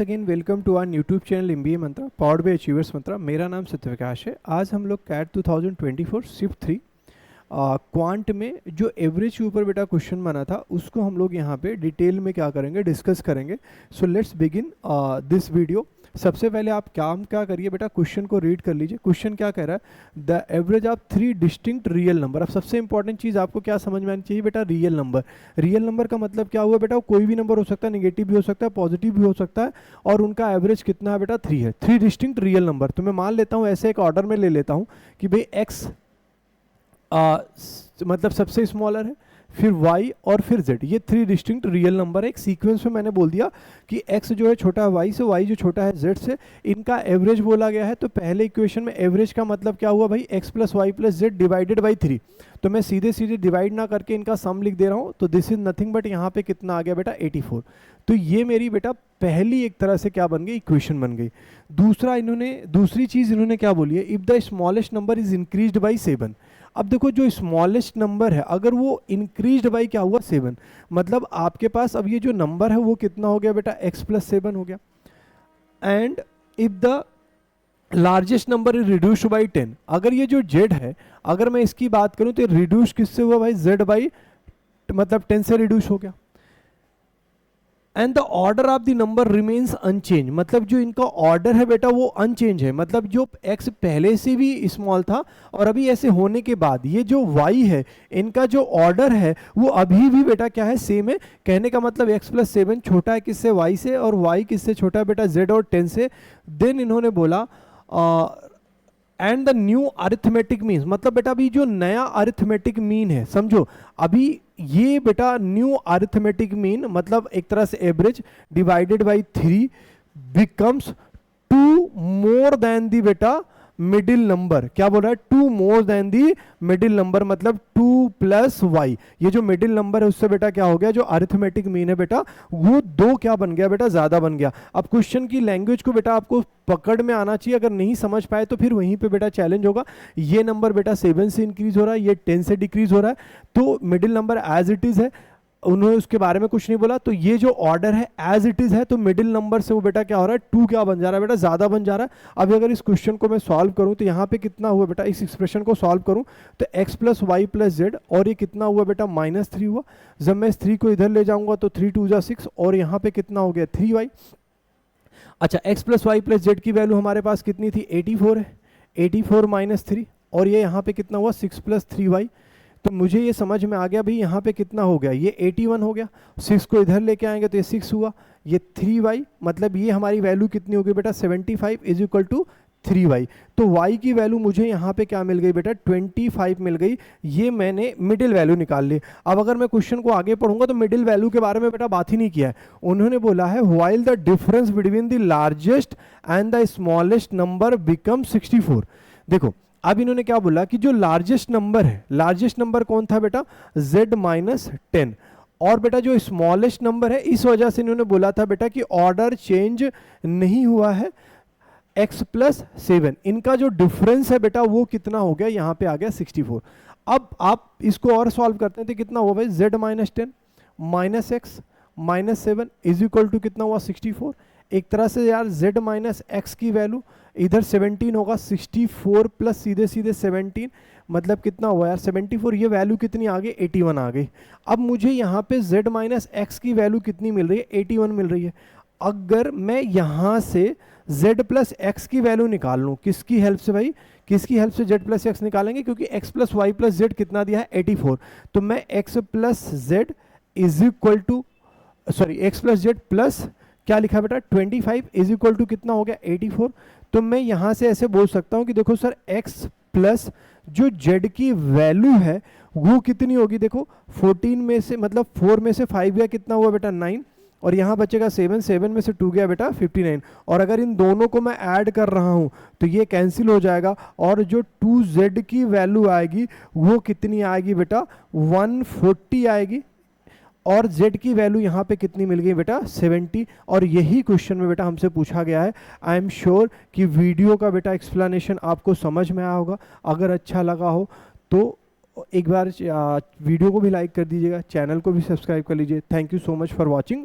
Again welcome to our YouTube channel MBA mantra powered by achievers mantra. मेरा नाम सत्यप्रकाश है। आज हम लोग कैट 2024 शिफ्ट 3 क्वांट में जो एवरेज के ऊपर बेटा क्वेश्चन बना था उसको हम लोग यहाँ पे डिटेल में क्या करेंगे, डिस्कस करेंगे। So let's begin this video. सबसे पहले आप क्या करिए बेटा, क्वेश्चन को रीड कर लीजिए। क्वेश्चन क्या कह रहा है, the average of 3 distinct real number. अब सबसे इंपॉर्टेंट चीज़ आपको क्या समझ में आनी चाहिए बेटा, रियल नंबर। रियल नंबर का मतलब क्या हुआ बेटा, कोई भी नंबर हो सकता है, नेगेटिव भी हो सकता है, पॉजिटिव भी हो सकता है, और उनका एवरेज कितना है बेटा, 3 है। 3 डिस्टिंक्ट रियल नंबर। तो मैं मान लेता हूँ ऐसे एक ऑर्डर में ले लेता हूँ कि भाई एक्स मतलब सबसे स्मॉलर है, फिर y और फिर z। ये 3 डिस्टिंक्ट रियल नंबर है। एक सीक्वेंस में मैंने बोल दिया कि x जो है छोटा है y से, y जो छोटा है z से, इनका एवरेज बोला गया है। तो पहले इक्वेशन में एवरेज का मतलब क्या हुआ भाई, x plus y plus z divided by 3। तो मैं सीधे सीधे डिवाइड ना करके इनका सम लिख दे रहा हूँ। तो दिस इज नथिंग बट यहाँ पे कितना आ गया बेटा, 84। तो ये मेरी बेटा पहली एक तरह से क्या बन गई, इक्वेशन बन गई। दूसरी चीज इन्होंने क्या बोली है, if the smallest number is increased by 7। अब देखो जो स्मॉलेस्ट नंबर है अगर वो इंक्रीज्ड बाई क्या हुआ, 7, मतलब आपके पास अब ये जो नंबर है वो कितना हो गया बेटा, x प्लस 7 हो गया। And if the largest number is reduced by 10। अगर ये जो z है, अगर मैं इसकी बात करूं तो रिड्यूस किससे हुआ भाई, z बाई मतलब 10 से रिड्यूस हो गया। And the order of the number remains unchange. मतलब जो इनका ऑर्डर है बेटा वो अनचेंज है। मतलब जो x पहले से भी स्मॉल था और अभी ऐसे होने के बाद ये जो y है, इनका जो ऑर्डर है वो अभी भी बेटा क्या है, सेम है। कहने का मतलब x प्लस 7 छोटा है किससे, y से, और y किससे छोटा है बेटा, z और 10 से। देन इन्होंने बोला and the new arithmetic mean. मतलब बेटा अभी जो नया अरिथमेटिक मीन है, समझो अभी ये बेटा न्यू अरिथमेटिक मीन मतलब एक तरह से average divided by 3 becomes 2 more than the बेटा मिडिल नंबर। क्या बोल रहा है, 2 more than the middle number, मतलब 2 प्लस वाई। ये जो मिडिल नंबर है उससे बेटा क्या हो गया, जो अरिथमेटिक मीन है बेटा वो 2 क्या बन गया बेटा, ज्यादा बन गया। अब क्वेश्चन की लैंग्वेज को बेटा आपको पकड़ में आना चाहिए। अगर नहीं समझ पाए तो फिर वहीं पे बेटा चैलेंज होगा। ये नंबर बेटा 7 से इंक्रीज हो रहा है, ये 10 से डिक्रीज हो रहा है, तो middle number as it is है, उन्होंने उसके बारे में कुछ नहीं बोला। तो ये जो ऑर्डर है एज इट इज है, तो मिडिल नंबर से वो बेटा क्या हो रहा है, 2 क्या बन जा रहा है बेटा, ज्यादा बन जा रहा है। अब अगर इस क्वेश्चन को मैं सॉल्व करूं तो यहाँ पे कितना हुआ बेटा, इस एक्सप्रेशन को सॉल्व करूं तो x plus y plus z, और ये कितना हुआ बेटा, -3 हुआ। जब मैं इस 3 को इधर ले जाऊंगा तो 3 2 जा 6, और यहाँ पे कितना हो गया, 3y। अच्छा, x plus y plus z की वैल्यू हमारे पास कितनी थी, 84 है। 84 माइनस 3, और ये यहाँ पे कितना हुआ, 6 प्लस 3y। तो मुझे ये समझ में आ गया भाई यहाँ पे कितना हो गया, ये 81 हो गया। 6 को इधर लेके आएंगे तो ये 6 हुआ, ये 3y, मतलब ये हमारी वैल्यू कितनी हो गई बेटा, 75 इज इक्वल टू 3y। तो y की वैल्यू मुझे यहाँ पे क्या मिल गई बेटा, 25 मिल गई। ये मैंने मिडिल वैल्यू निकाल ली। अब अगर मैं क्वेश्चन को आगे पढ़ूंगा तो मिडिल वैल्यू के बारे में बेटा बात ही नहीं किया है। उन्होंने बोला है while the difference between the largest and the smallest number become 64। देखो अब इन्होंने क्या बोला कि जो लार्जेस्ट नंबर है, लार्जेस्ट नंबर कौन था बेटा, z माइनस 10, और बेटा जो स्मॉलेस्ट नंबर है, इस वजह से इन्होंने बोला था बेटा कि ऑर्डर चेंज नहीं हुआ है, x प्लस 7। इनका जो डिफरेंस है बेटा वो कितना हो गया, यहाँ पे आ गया 64। अब आप इसको और सॉल्व करते हैं तो कितना हुआ भाई, z minus 10 minus x minus 7 is equal to कितना हुआ, 64। एक तरह से यार z माइनस एक्स की वैल्यू इधर 17 होगा, 64 प्लस सीधे सीधे 17, मतलब कितना हुआ यार 74। ये वैल्यू कितनी आ गई, 81 आ गई। अब मुझे यहाँ पे z माइनस एक्स की वैल्यू कितनी मिल रही है, 81 मिल रही है। अगर मैं यहाँ से z प्लस एक्स की वैल्यू निकाल लूँ, किसकी हेल्प से भाई, किसकी हेल्प से z प्लस एक्स निकालेंगे, क्योंकि x plus y plus z कितना दिया है, 84। तो मैं x plus z is equal to, sorry x plus z plus क्या लिखा बेटा, 25 इज इक्वल टू कितना हो गया, 84। तो मैं यहां से ऐसे बोल सकता हूं कि देखो सर x प्लस जो z की वैल्यू है वो कितनी होगी, देखो 14 में से मतलब 4 में से 5 गया, कितना हुआ बेटा, 9, और यहाँ बचेगा 7, 7 में से 2 गया बेटा 59। और अगर इन दोनों को मैं ऐड कर रहा हूँ तो ये कैंसिल हो जाएगा, और जो 2z की वैल्यू आएगी वो कितनी आएगी बेटा, 140 आएगी, और z की वैल्यू यहाँ पे कितनी मिल गई बेटा, 70। और यही क्वेश्चन में बेटा हमसे पूछा गया है। आई एम श्योर कि वीडियो का बेटा एक्सप्लेनेशन आपको समझ में आया होगा। अगर अच्छा लगा हो तो एक बार वीडियो को भी लाइक कर दीजिएगा, चैनल को भी सब्सक्राइब कर लीजिए। Thank you so much for watching.